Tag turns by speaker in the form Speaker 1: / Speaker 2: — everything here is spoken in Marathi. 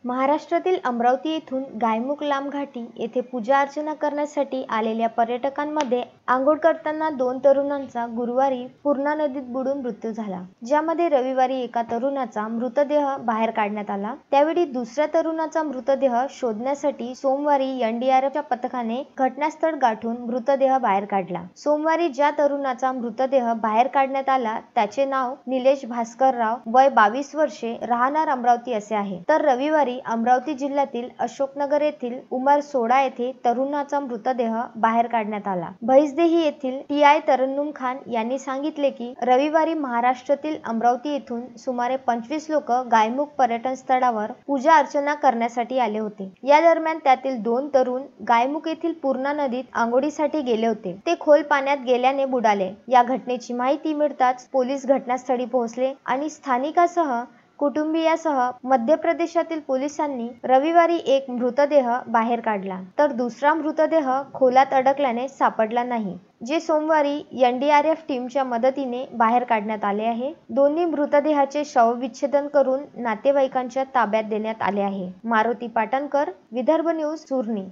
Speaker 1: महाराष्ट्रातील अमरावती येथून गायमुख लामघाटी येथे पूजा अर्चना करण्यासाठी आलेल्या पर्यटकांमध्ये आंघोळ करताना 2 तरुणांचा गुरुवारी पूर्णा नदीत बुडून मृत्यू झाला, ज्यामध्ये रविवारी एका तरुणाचा मृतदेह बाहेर काढण्यात आला। त्यावेळी दुसऱ्या तरुणाचा मृतदेह शोधण्यासाठी सोमवारी एनडीआरएफच्या पथकाने घटनास्थळ गाठून मृतदेह बाहेर काढला। सोमवारी ज्या तरुणाचा मृतदेह बाहेर काढण्यात आला त्याचे नाव निलेश भास्करराव, वय 22 वर्षे, राहणार अमरावती असे आहे। तर रविवारी अमरावती जिल्ह्यातील अशोकनगर येथील उमर सोडा येथे तरुणाचा मृतदेह बाहेर काढण्यात आला। भैसदेही येथील टीआय तरन्नुम खान यांनी सांगितले की रविवारी महाराष्ट्रातील अमरावती येथून सुमारे 25 लोक गायमुख पर्यटन स्थळावर पूजा अर्चना करण्यासाठी आले होते। या दरम्यान त्यातील 2 तरुण गायमुख येथील पूर्णा नदीत आंघोळीसाठी गेले होते। ते खोल पाण्यात गेल्याने बुडाले। या घटनेची माहिती मिळताच पोलीस घटनास्थळी पोहोचले आणि स्थानिकांसह कुटुंबियासह मध्य प्रदेशातील पोलिसांनी रविवारी एक मृतदेह बाहेर काढला, तर दुसरा मृतदेह खोलात अडकल्याने सापडला नाही, जे सोमवारी एनडीआरएफ टीमच्या मदतीने बाहेर काढण्यात आले आहे। दोन्ही मृतदेहाचे शवविच्छेदन करून नातेवाईकांच्या ताब्यात देण्यात आले आहे। मारुती पाटणकर, विदर्भ न्यूज, सुरनी।